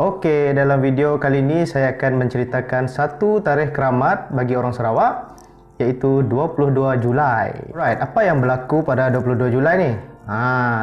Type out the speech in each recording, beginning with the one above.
Okey, dalam video kali ini saya akan menceritakan satu tarikh keramat bagi orang Sarawak, iaitu 22 Julai. Right, apa yang berlaku pada 22 Julai ni?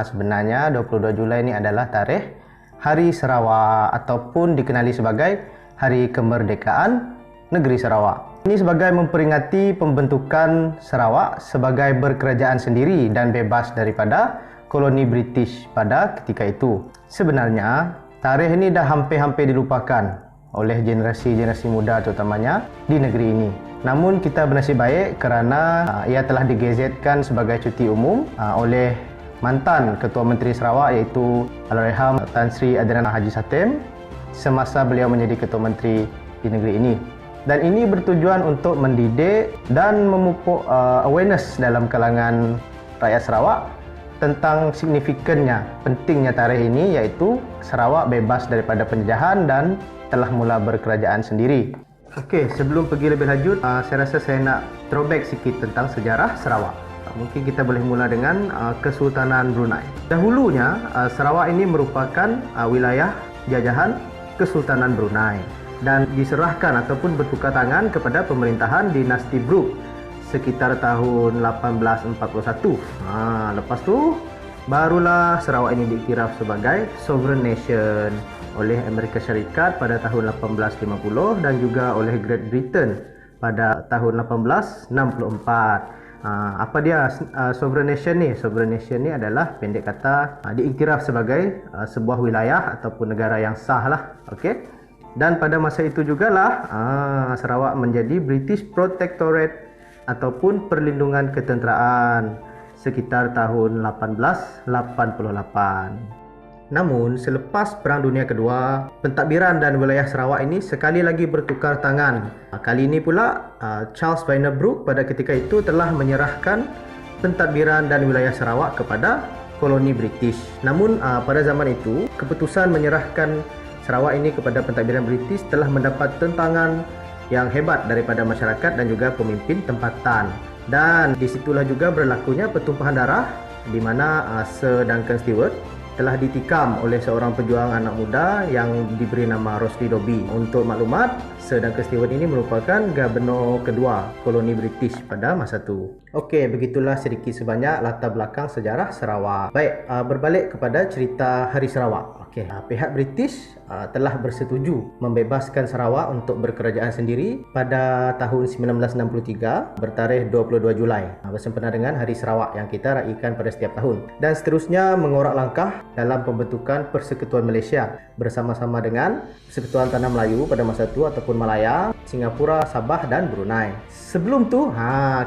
Sebenarnya 22 Julai ni adalah tarikh Hari Sarawak ataupun dikenali sebagai Hari Kemerdekaan Negeri Sarawak. Ini sebagai memperingati pembentukan Sarawak sebagai berkerajaan sendiri dan bebas daripada koloni British pada ketika itu. Sebenarnya, tarikh ini dah hampir-hampir dilupakan oleh generasi-generasi muda terutamanya di negeri ini. Namun kita bernasib baik kerana ia telah digazetkan sebagai cuti umum oleh mantan Ketua Menteri Sarawak iaitu Allahyarham Tan Sri Adnan Haji Satem semasa beliau menjadi Ketua Menteri di negeri ini. Dan ini bertujuan untuk mendidik dan memupuk awareness dalam kalangan rakyat Sarawak tentang signifikannya, pentingnya tarikh ini, iaitu Sarawak bebas daripada penjajahan dan telah mula berkerajaan sendiri. Okey, sebelum pergi lebih lanjut, saya rasa saya nak throwback sikit tentang sejarah Sarawak. Mungkin kita boleh mula dengan Kesultanan Brunei. Dahulunya, Sarawak ini merupakan wilayah jajahan Kesultanan Brunei dan diserahkan ataupun bertukar tangan kepada pemerintahan dinasti Brooke sekitar tahun 1841. Lepas tu barulah Sarawak ini diiktiraf sebagai sovereign nation oleh Amerika Syarikat pada tahun 1850 dan juga oleh Great Britain pada tahun 1864. Apa dia sovereign nation ni? Sovereign nation ni adalah pendek kata diiktiraf sebagai sebuah wilayah ataupun negara yang sah lah. Okey. Dan pada masa itu jugalah Sarawak menjadi British Protectorate ataupun perlindungan ketenteraan sekitar tahun 1888. Namun selepas Perang Dunia Kedua, pentadbiran dan wilayah Sarawak ini sekali lagi bertukar tangan. Kali ini pula Charles Vyner Brooke pada ketika itu telah menyerahkan pentadbiran dan wilayah Sarawak kepada koloni British. Namun pada zaman itu keputusan menyerahkan Sarawak ini kepada pentadbiran British telah mendapat tentangan yang hebat daripada masyarakat dan juga pemimpin tempatan. Dan disitulah juga berlakunya pertumpahan darah di mana Sir Duncan Stewart telah ditikam oleh seorang pejuang anak muda yang diberi nama Rosely Dobbie. Untuk maklumat, Sir Duncan Stewart ini merupakan gubernur kedua koloni British pada masa itu. Okey, begitulah sedikit sebanyak latar belakang sejarah Sarawak. Baik, berbalik kepada cerita Hari Sarawak. Okey, pihak British telah bersetuju membebaskan Sarawak untuk berkerajaan sendiri pada tahun 1963 bertarikh 22 Julai bersempena dengan Hari Sarawak yang kita raikan pada setiap tahun. Dan seterusnya mengorak langkah dalam pembentukan Persekutuan Malaysia bersama-sama dengan Persekutuan Tanah Melayu pada masa itu ataupun Malaya, Singapura, Sabah dan Brunei. Sebelum tu,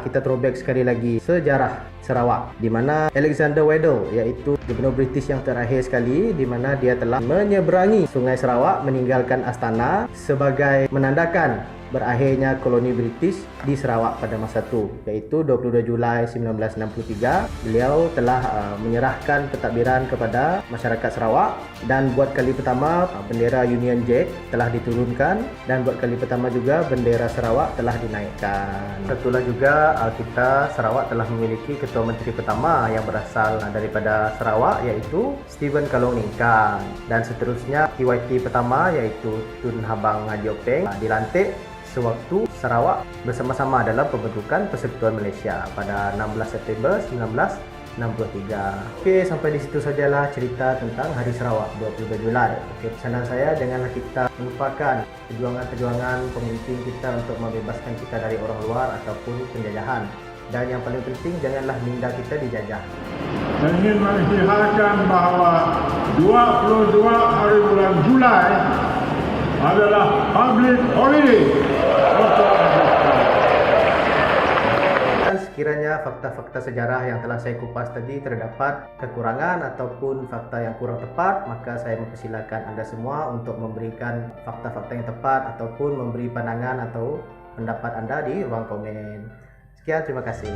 kita throwback sekali lagi sejarah Sarawak di mana Alexander Weddell iaitu gubernur British yang terakhir sekali di mana dia telah menyeberangi Sungai Sarawak meninggalkan Astana sebagai menandakan berakhirnya koloni British di Sarawak pada masa itu, iaitu 22 Julai 1963 beliau telah menyerahkan pentadbiran kepada masyarakat Sarawak dan buat kali pertama bendera Union Jack telah diturunkan dan buat kali pertama juga bendera Sarawak telah dinaikkan. Itulah juga kita Sarawak telah memiliki Ketua Menteri pertama yang berasal daripada Sarawak iaitu Stephen Kalong Ningkan, dan seterusnya TYT pertama iaitu Tun Habang Haji Openg dilantik sewaktu Sarawak bersama-sama dalam pembentukan Persekutuan Malaysia pada 16 September 1963. Okey, sampai di situ sajalah cerita tentang Hari Sarawak 22 Julai. Okey, pesanan saya janganlah kita melupakan perjuangan-perjuangan pemimpin kita untuk membebaskan kita dari orang luar ataupun penjajahan. Dan yang paling penting, janganlah minda kita dijajah. Saya ingin mengisytiharkan bahawa 22 hari bulan Julai adalah public holiday. Dan sekiranya fakta-fakta sejarah yang telah saya kupas tadi terdapat kekurangan ataupun fakta yang kurang tepat, maka saya mempersilakan anda semua untuk memberikan fakta-fakta yang tepat ataupun memberi pandangan atau pendapat anda di ruang komen. Sekian, terima kasih.